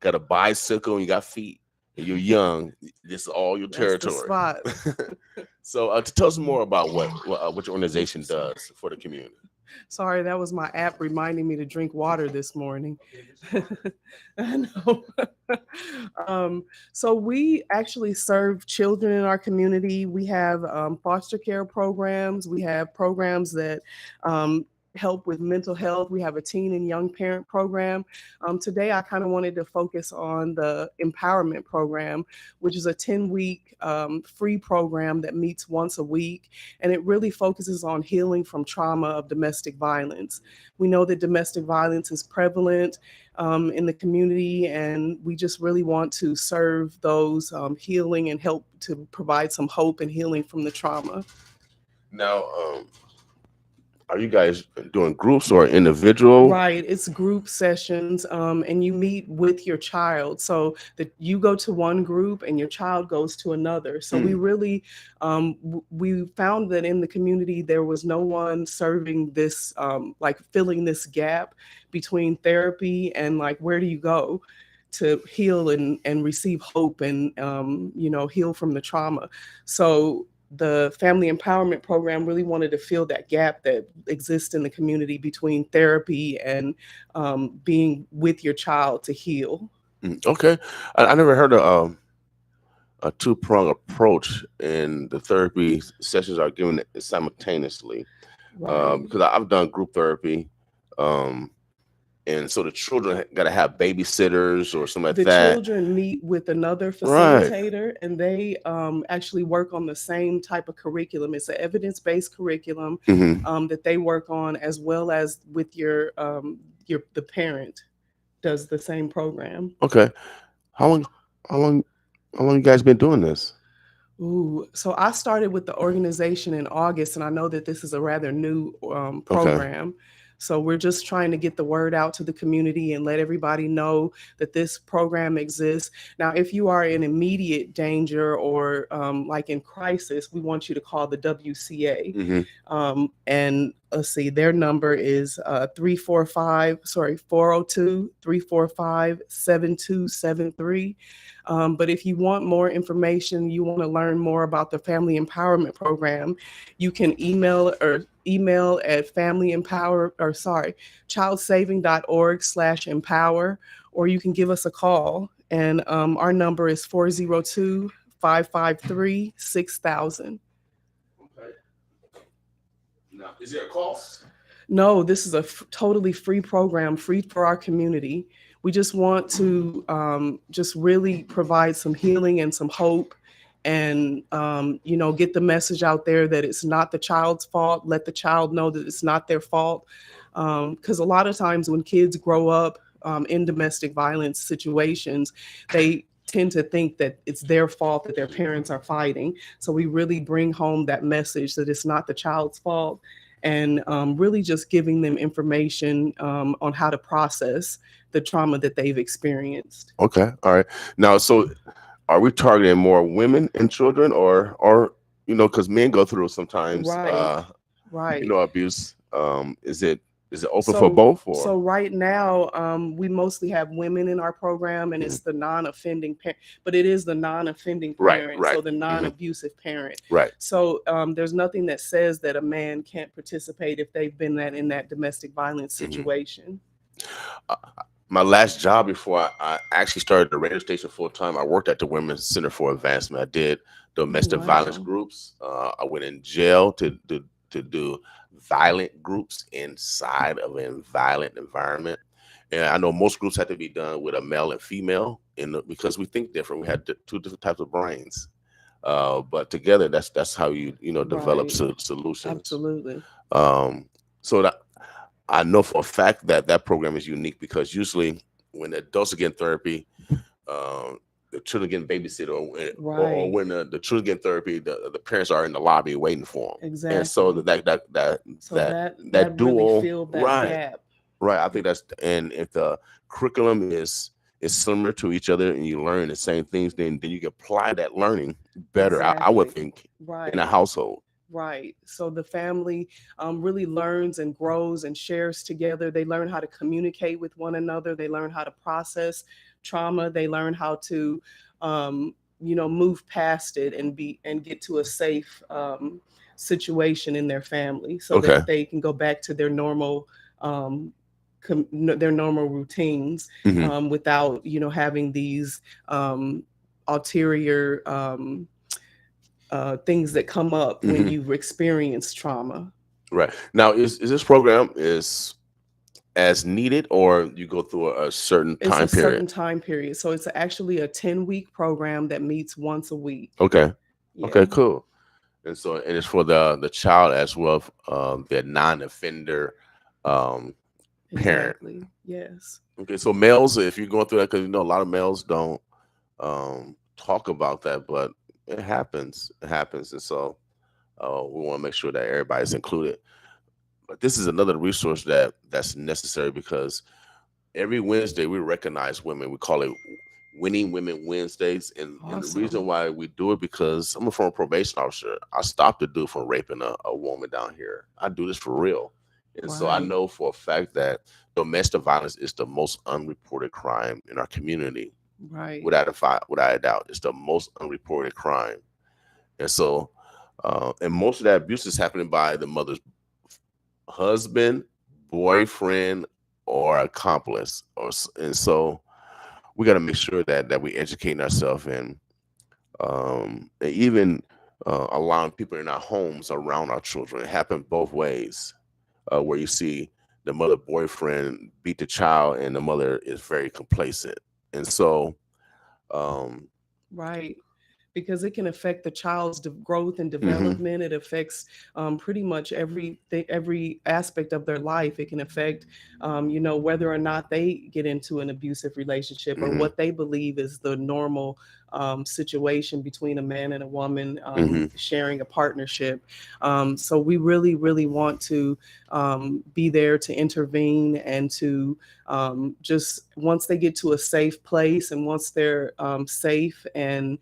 S1: got a bicycle and you got feet and you're young, this is all your
S6: That's the
S1: territory.
S6: spot.
S1: So, to tell us more about what your organization does for the community.
S6: Sorry, that was my app reminding me to drink water this morning. I know. So we actually serve children in our community. We have foster care programs. We have programs that help with mental health. We have a teen and young parent program. Today, I kind of wanted to focus on the empowerment program, which is a 10-week free program that meets once a week. And it really focuses on healing from trauma of domestic violence. We know that domestic violence is prevalent in the community, and we just really want to serve those healing and help to provide some hope and healing from the trauma.
S1: Now, are you guys doing groups or individual?
S6: Right, it's group sessions, and you meet with your child. So that you go to one group and your child goes to another. So we really, we found that in the community there was no one serving this, like filling this gap between therapy and like where do you go to heal and receive hope and heal from the trauma. So the family empowerment program really wanted to fill that gap that exists in the community between therapy and being with your child to heal.
S1: Okay, I never heard of a two-prong approach, and the therapy sessions are given simultaneously.
S6: Right.
S1: Because I've done group therapy, and so the children got to have babysitters or something like
S6: The
S1: that.
S6: children meet with another
S1: Right.
S6: facilitator, and they actually work on the same type of curriculum. It's an evidence-based curriculum
S1: Hmm.
S6: that they work on, as well as with your the parent does the same program.
S1: Okay. How long? How long? How long you guys been doing this?
S6: Ooh, so I started with the organization in August, and I know that this is a rather new
S1: Okay.
S6: program. So we're just trying to get the word out to the community and let everybody know that this program exists. Now, if you are in immediate danger or like in crisis, we want you to call the WCA.
S1: Hmm.
S6: And let's see, their number is 402 345 7273. But if you want more information, you want to learn more about the Family Empowerment Program, you can email at childsaving.org/empower, or you can give us a call. And our number is 402 553 6000.
S1: Okay. Now, is there a cost?
S6: No, this is a totally free program, free for our community. We just want to just really provide some healing and some hope and, get the message out there that it's not the child's fault. Let the child know that it's not their fault. Because a lot of times when kids grow up in domestic violence situations, they tend to think that it's their fault that their parents are fighting. So we really bring home that message that it's not the child's fault, and really just giving them information on how to process the trauma that they've experienced.
S1: Okay. All right. Now, so are we targeting more women and children, or because men go through sometimes,
S6: Right, right.
S1: abuse? Is it open for
S6: So,
S1: both, or?
S6: so right now, we mostly have women in our program, and
S1: Mhm.
S6: it's the non-offending parent, but it is the non-offending
S1: Right,
S6: parent,
S1: right.
S6: so the
S1: Mhm.
S6: non-abusive parent.
S1: Right.
S6: So there's nothing that says that a man can't participate if they've been in that domestic violence
S1: Mhm.
S6: situation.
S1: Uh, my last job before I actually started the radio station full time, I worked at the Women's Center for Advancement. I did domestic violence
S6: Wow.
S1: groups. I went in jail to to do violent groups inside of a violent environment. And I know most groups have to be done with a male and female, because we think different. We had two different types of brains, but together, that's how you develop
S6: Right.
S1: solutions.
S6: Absolutely.
S1: Um, so that I know for a fact that that program is unique, because usually when adults are getting therapy, um, the children getting babysit, or
S6: Right.
S1: when the children get therapy, the parents are in the lobby waiting for them. And so
S6: Exactly. So
S1: that
S6: that really
S1: dual,
S6: filled that
S1: right,
S6: gap.
S1: right. I think that's, and if the curriculum is similar to each other and you learn the same things, then you can apply that learning better. I would
S6: Exactly.
S1: think, in a
S6: Right.
S1: household.
S6: Right. So the family really learns and grows and shares together. They learn how to communicate with one another. They learn how to process trauma. They learn how to, move past it and get to a safe situation in their family, so
S1: Okay.
S6: that they can go back to their normal um, their normal routines,
S1: Hmm.
S6: without having these ulterior things that come up when
S1: Hmm.
S6: you've experienced trauma.
S1: Right. Now, is this program is as needed, or you go through a certain
S6: It's a
S1: time period?
S6: certain time period. So it's actually a 10-week program that meets once a week.
S1: Okay.
S6: Yeah,
S1: Okay. Cool. And it's for the child as well, the non-offender um, parent.
S6: exactly. Yes.
S1: Okay. So males, if you're going through that, because a lot of males don't talk about that, but it happens. It happens, and so we want to make sure that everybody's included. But this is another resource that's necessary, because every Wednesday we recognize women. We call it Winning Women Wednesdays, and the reason
S6: Awesome.
S1: why we do it, because I'm a former probation officer. I stopped a dude from raping a woman down here. I do this for real, and so I
S6: Right.
S1: know for a fact that domestic violence is the most unreported crime in our community.
S6: Right.
S1: Without a doubt, it's the most unreported crime, and so and most of that abuse is happening by the mother's husband, boyfriend, or accomplice, and so we got to make sure that we educate ourselves, and even allowing people in our homes around our children. It happens both ways, where you see the mother boyfriend beat the child and the mother is very complacent, and so um,
S6: Right. Because it can affect the child's growth and
S1: mhm,
S6: development. It affects pretty much every aspect of their life. It can affect, whether or not they get into an abusive relationship, or
S1: mhm,
S6: what they believe is the normal situation between a man and a woman
S1: mhm,
S6: sharing a partnership. So we really, really want to be there to intervene, and to just, once they get to a safe place, and once they're safe and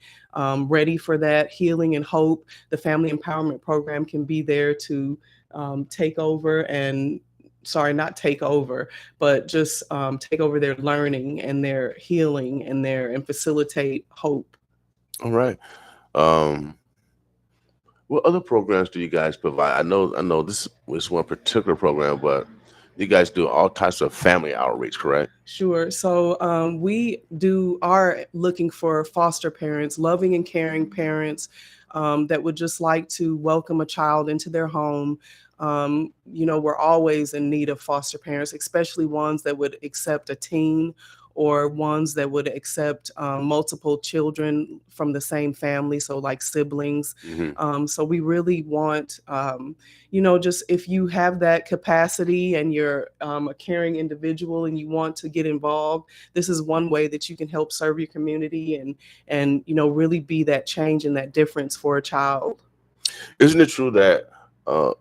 S6: ready for that healing and hope, the Family Empowerment Program can be there to take over and, sorry, not take over, but just take over their learning and their healing and facilitate hope.
S1: all right. Um, what other programs do you guys provide? I know this was one particular program, but you guys do all types of family outreach, correct?
S6: Sure. So we are looking for foster parents, loving and caring parents that would just like to welcome a child into their home. We're always in need of foster parents, especially ones that would accept a teen, or ones that would accept multiple children from the same family, so like siblings.
S1: Hmm.
S6: So we really want, just if you have that capacity and you're a caring individual and you want to get involved, this is one way that you can help serve your community, and really be that change and that difference for a child.
S1: Isn't it true that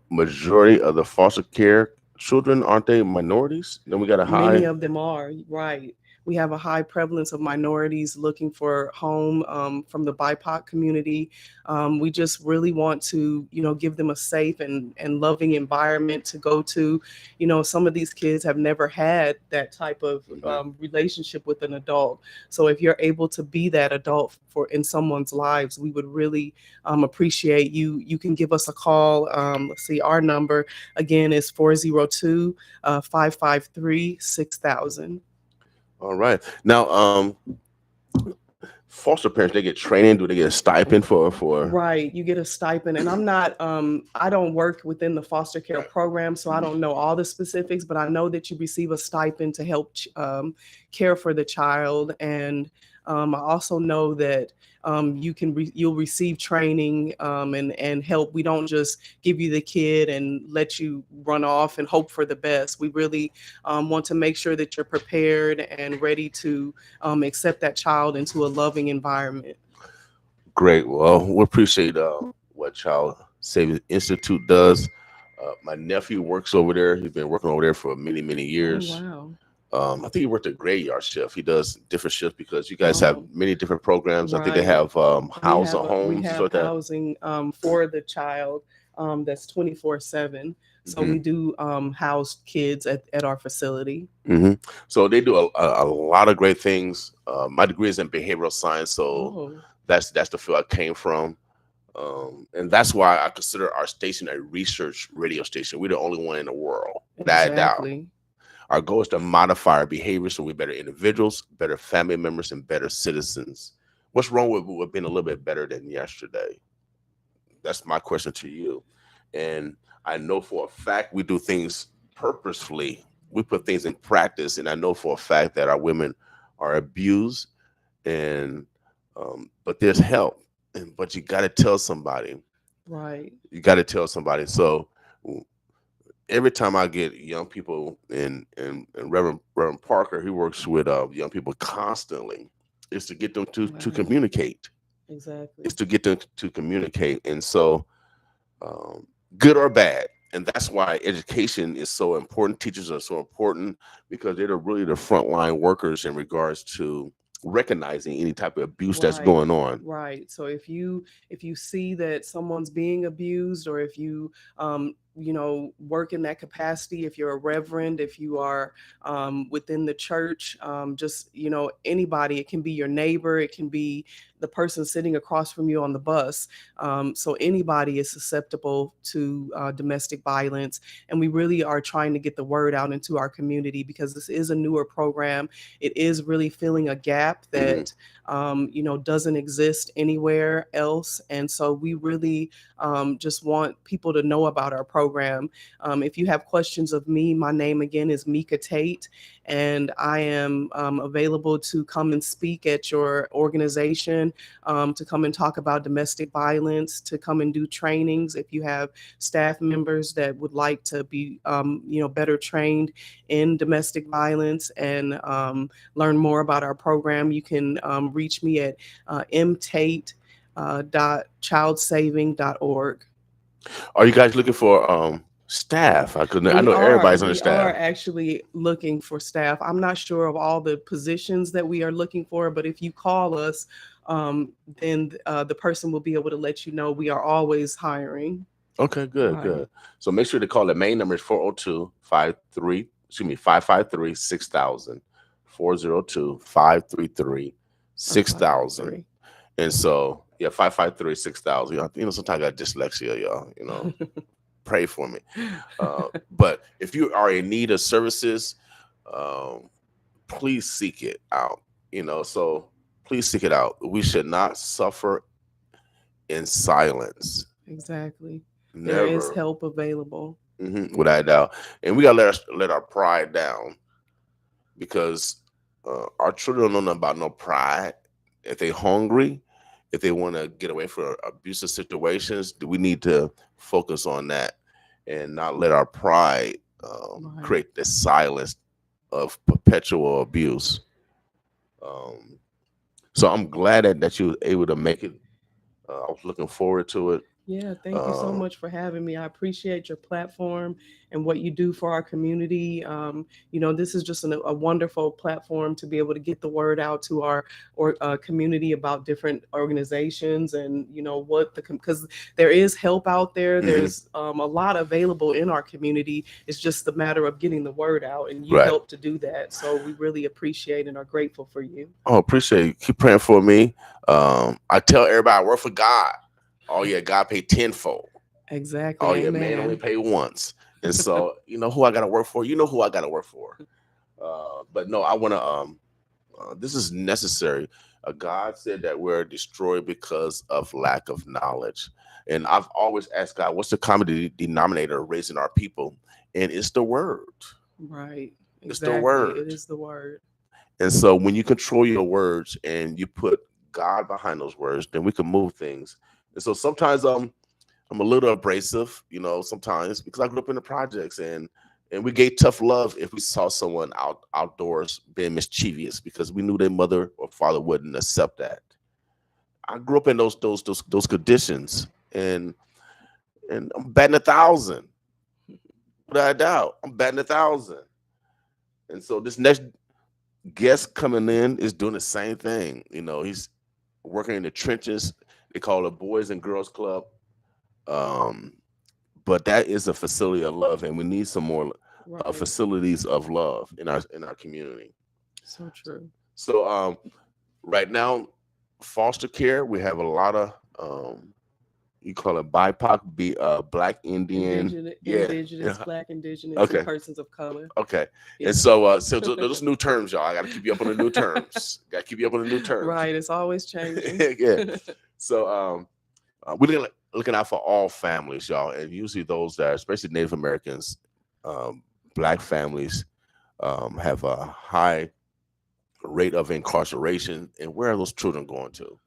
S1: majority of the foster care children, aren't they minorities? Then we got a
S6: Many
S1: high.
S6: of them are, right. We have a high prevalence of minorities looking for home from the BIPOC community. We just really want to, give them a safe and loving environment to go to. Some of these kids have never had that type of
S1: Mhm.
S6: relationship with an adult. So if you're able to be that adult for in someone's lives, we would really appreciate you. You can give us a call. Let's see, our number again is 402 553 6000.
S1: All right. Now, foster parents, they get training? Do they get a stipend for?
S6: Right, you get a stipend, and I'm not, I don't work within the foster care program, so I don't know all the specifics, but I know that you receive a stipend to help care for the child, and I also know that you'll receive training and help. We don't just give you the kid and let you run off and hope for the best. We really want to make sure that you're prepared and ready to accept that child into a loving environment.
S1: Great. Well, we appreciate what Child Saving Institute does. My nephew works over there. He's been working over there for many, many
S6: Oh,
S1: years.
S6: wow.
S1: I think he worked a graveyard shift. He does different shifts because you guys have
S6: Oh,
S1: many different programs. I think they
S6: right.
S1: have housing
S6: We
S1: homes,
S6: have
S1: stuff like that.
S6: housing for the child that's 24/7. So
S1: Hmm.
S6: we do house kids at our facility.
S1: Hmm. So they do a lot of great things. My degree is in behavioral science, so
S6: Oh,
S1: that's the field I came from. And that's why I consider our station a research radio station. We're the only one in the world, without a doubt.
S6: exactly.
S1: Our goal is to modify our behavior so we're better individuals, better family members, and better citizens. What's wrong with being a little bit better than yesterday? That's my question to you. And I know for a fact we do things purposefully. We put things in practice, and I know for a fact that our women are abused, and but there's help. But you got to tell somebody.
S6: Right.
S1: You got to tell somebody. So every time I get young people and Reverend Parker, he works with young people constantly, is to get them to
S6: Right.
S1: communicate.
S6: Exactly.
S1: Is to get them to communicate, and so good or bad. And that's why education is so important. Teachers are so important because they're really the frontline workers in regards to recognizing any type of abuse that's
S6: Right.
S1: going on.
S6: Right. So if you see that someone's being abused, or if you work in that capacity, if you're a reverend, if you are within the church, just anybody, it can be your neighbor, it can be the person sitting across from you on the bus. So anybody is susceptible to domestic violence, and we really are trying to get the word out into our community because this is a newer program. It is really filling a gap that doesn't exist anywhere else. And so we really just want people to know about our program. If you have questions of me, my name again is Meka Tate, and I am available to come and speak at your organization, to come and talk about domestic violence, to come and do trainings. If you have staff members that would like to be, better trained in domestic violence and learn more about our program, you can reach me at mtate.childsaving.org.
S1: Are you guys looking for staff? I
S6: We
S1: know
S6: are.
S1: everybody's on the
S6: We are
S1: staff.
S6: actually looking for staff. I'm not sure of all the positions that we are looking for, but if you call us, then the person will be able to let you know. We are always hiring.
S1: Okay, good,
S6: Right.
S1: good. So make sure to call. The main number is 553 6000. 402-533-6000.
S6: 553.
S1: And so, yeah, 553-6000. Sometimes I got dyslexia, y'all. Pray for me. But if you are in need of services, um, please seek it out. So please seek it out. We should not suffer in silence.
S6: Exactly. There is
S1: Never.
S6: help available.
S1: Without a doubt. And we gotta let our pride down, because our children don't know about no pride. If they're hungry, if they want to get away from abusive situations, we need to focus on that and not let our pride
S6: Right.
S1: create the silence of perpetual abuse. So I'm glad that you were able to make it. I was looking forward to it.
S6: Yeah, thank you so much for having me. I appreciate your platform and what you do for our community. This is just a wonderful platform to be able to get the word out to our community about different organizations, and because there is help out there.
S1: Mhm.
S6: There's a lot available in our community. It's just a matter of getting the word out, and you
S1: Right.
S6: help to do that. So we really appreciate and are grateful for you.
S1: Oh, appreciate it. Keep praying for me. I tell everybody I work for God. Oh yeah, God paid tenfold.
S6: Exactly.
S1: Oh yeah, man only
S6: Amen.
S1: paid once. And so you know who I gotta work for. You know who I gotta work for. But no, I wanna. This is necessary. God said that we're destroyed because of lack of knowledge. And I've always asked God, what's the common denominator of raising our people? And it's the word.
S6: Right.
S1: It's the
S6: Exactly. It
S1: word.
S6: is the word.
S1: And so when you control your words and you put God behind those words, then we can move things. And so sometimes I'm a little abrasive, sometimes because I grew up in the projects and we gave tough love if we saw someone outdoors being mischievous because we knew their mother or father wouldn't accept that. I grew up in those conditions, and I'm batting 1,000 without a doubt. I'm batting 1,000, and so this next guest coming in is doing the same thing. He's working in the trenches. They call it Boys and Girls Club. Um, but that is a facility of love, and we need some more
S6: Right.
S1: facilities of love in our community.
S6: So true.
S1: So right now, foster care, we have a lot of you call it BIPOC, Black Indian,
S6: Indigenous,
S1: yeah.
S6: Black, Indigenous, and
S1: Okay,
S6: persons of color.
S1: okay.
S6: Yeah.
S1: And so those new terms, y'all. I got to keep you up on the new terms. Got to keep you up on the new terms.
S6: Right. It's always changing.
S1: Yeah. So we're looking out for all families, y'all, and usually those that, especially Native Americans, Black families, have a high rate of incarceration. And where are those children going to?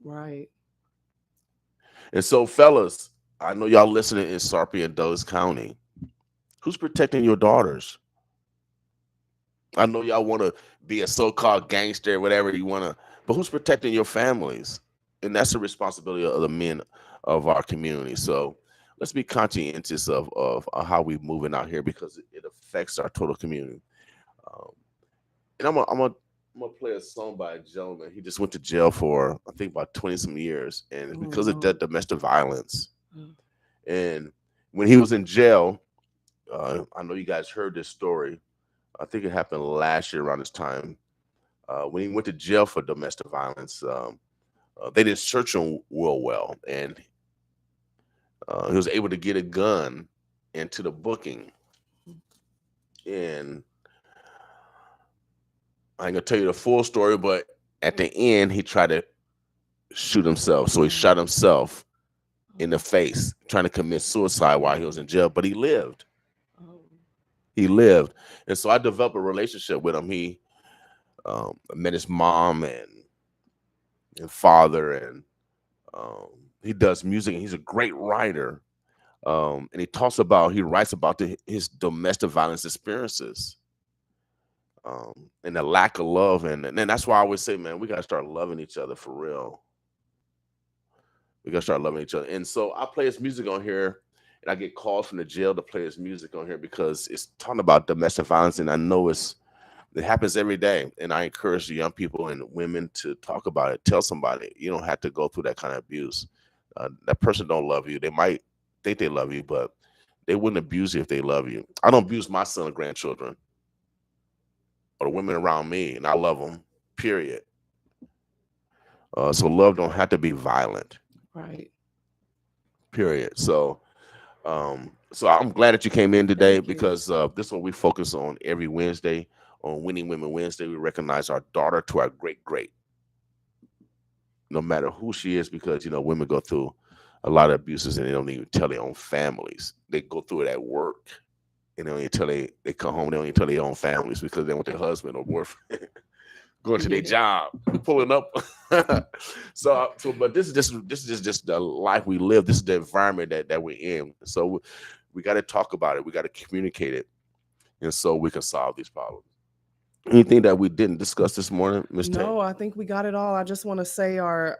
S6: Right.
S1: And so, fellas, I know y'all listening in Sarpy and Douglas County. Who's protecting your daughters? I know y'all want to be a so-called gangster, whatever you want to, but who's protecting your families? And that's the responsibility of the men of our community. So let's be conscientious of how we're moving out here because it affects our total community. And I'm gonna play a song by a gentleman. He just went to jail for I think about 20 some years, and because of that domestic violence. And when he was in jail, I know you guys heard this story. I think it happened last year around this time. When he went to jail for domestic violence, they didn't search him real well, and he was able to get a gun into the booking. And I ain't gonna tell you the full story, but at the end, he tried to shoot himself. So he shot himself in the face, trying to commit suicide while he was in jail. But he lived. He lived, and so I developed a relationship with him. He met his mom and father, and he does music. And he's a great writer, and he writes about his domestic violence experiences. And the lack of love, and that's why I always say, man, we gotta start loving each other for real. We gotta start loving each other. And so I play his music on here, and I get calls from the jail to play his music on here because it's talking about domestic violence, and I know it happens every day. And I encourage the young people and women to talk about it. Tell somebody you don't have to go through that kind of abuse. That person don't love you. They might think they love you, but they wouldn't abuse you if they love you. I don't abuse my son and grandchildren or the women around me, and I love them, period. So love don't have to be violent.
S6: Right.
S1: Period. So I'm glad that you came in today because this is what we focus on every Wednesday on Winning Women Wednesday. We recognize our daughter to our great, no matter who she is, because, women go through a lot of abuses and they don't even tell their own families. They go through it at work. And they don't even tell they come home. They don't even tell their own families because they want their husband or boyfriend going to their job, pulling up. But this is just the life we live. This is the environment that we're in. So we got to talk about it. We got to communicate it, and so we can solve these problems. Anything that we didn't discuss this morning, Ms. Tate?
S6: No, I think we got it all. I just want to say our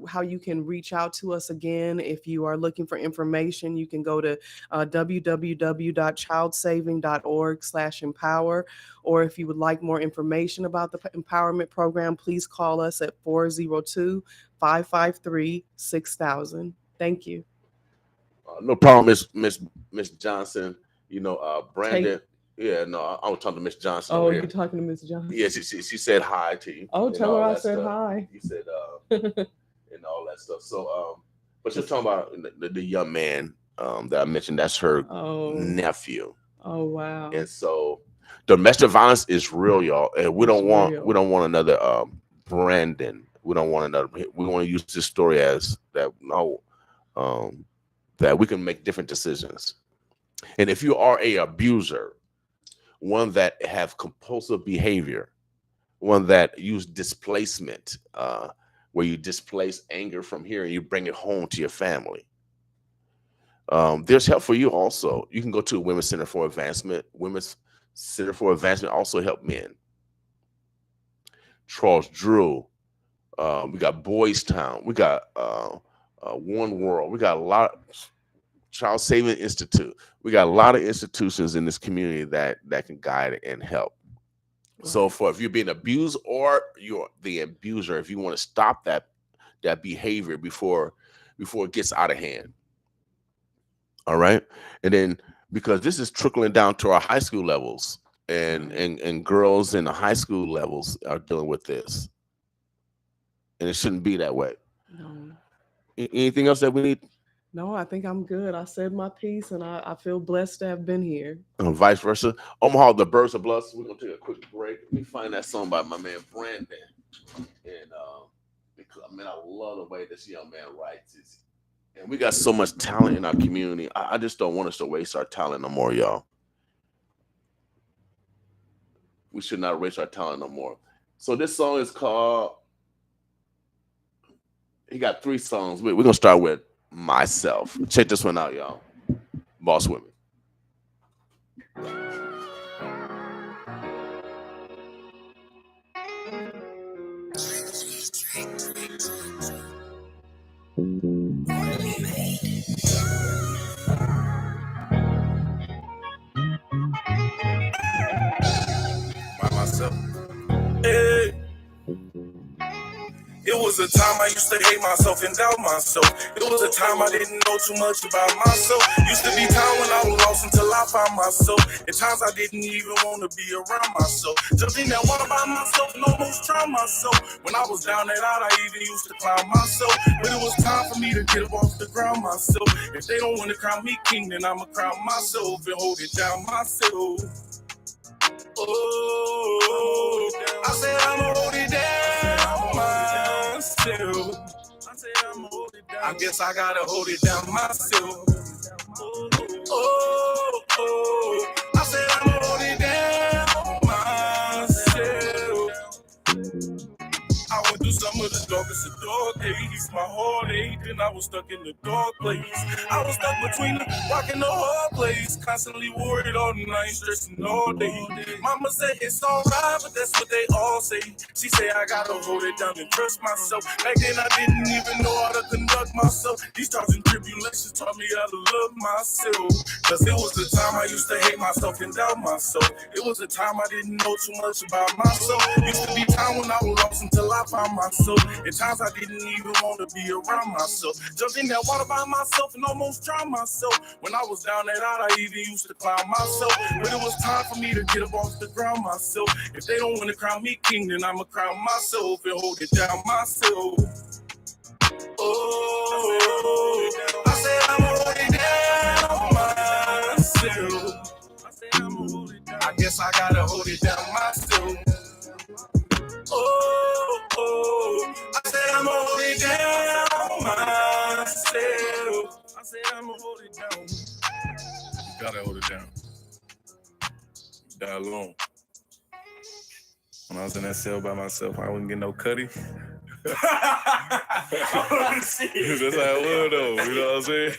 S6: how you can reach out to us again. If you are looking for information, you can go to www.childsaving.org/empower. Or if you would like more information about the empowerment program, please call us at 402-553-6000. Thank you.
S1: No problem, Miss Johnson. Brandon.
S6: Hey.
S1: Yeah, no, I was talking to Miss Johnson.
S6: Oh, you're talking to Miss Johnson?
S1: Yeah, she said hi to you.
S6: Oh, tell her I said hi.
S1: You said and all that stuff. So but you're talking about the young man that I mentioned. That's her nephew.
S6: Oh wow.
S1: And so domestic violence is real, y'all, and we don't want another Brandon. We don't want another. We want to use this story as that. No, um, that we can make different decisions. And if you are a abuser, one that have compulsive behavior, one that use displacement, where you displace anger from here and you bring it home to your family. There's help for you also. You can go to Women's Center for Advancement. Women's Center for Advancement also help men. Charles Drew. We got Boys Town. We got One World. We got a lot. Child Saving Institute. We got a lot of institutions in this community that can guide and help. So for if you're being abused or you're the abuser, if you want to stop that behavior before it gets out of hand. All right. And then because this is trickling down to our high school levels and girls in the high school levels are dealing with this. And it shouldn't be that way.
S6: No.
S1: Anything else that we need?
S6: No, I think I'm good. I said my piece, and I feel blessed to have been here.
S1: And vice versa. Omaha, the Birds of Bloods. We're gonna take a quick break. Let me find that song by my man Brandon. And because I love the way this young man writes. And we got so much talent in our community. I just don't want us to waste our talent no more, y'all. We should not waste our talent no more. So this song is called. He got 3 songs. We're gonna start with Myself. Check this one out, y'all. Boss Women.
S2: By myself. Hey. It was a time I used to hate myself and doubt myself. It was a time I didn't know too much about myself. Used to be time when I was lost until I found myself. At times I didn't even want to be around myself. Jumped in that water by myself and almost drowned myself. When I was down and out, I even used to clown myself. But it was time for me to get up off the ground myself. If they don't want to crown me king, then I'ma crown myself and hold it down myself. Oh, I said I'ma hold it down myself. I said I'ma hold it down. I guess I gotta hold it down myself. Oh, I said I'ma hold it down myself. I went through some of the darkest of dark days. My heart ached and I was stuck in the dark place. I was stuck between the rock and the hard place. Constantly worried all night, stressing all day. Mama said it's alright, but that's what they all say. She said I gotta hold it down and trust myself. Back then I didn't even know how to conduct myself. These trials and tribulations taught me how to love myself. Cause it was the time I used to hate myself and doubt myself. It was a time I didn't know too much about myself. Used to be time when I was lost until I found myself. At times I didn't even want to be around myself. Jumped in that water by myself and almost drowned myself. When I was down and out, I even used to clown myself. But it was time for me to get up off the ground myself. If they don't want to crown me king, then I'ma crown myself and hold it down myself. Oh, I said I'ma hold it down myself. I said I'ma hold it down. I guess I gotta hold it down myself. Oh, I said I'ma hold it down myself. I said I'ma hold it down. You gotta hold it down. Die alone. When I was in that cell by myself, I wouldn't get no cutty. That's how it was though, you know what I'm saying?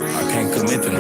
S2: I can't commit to no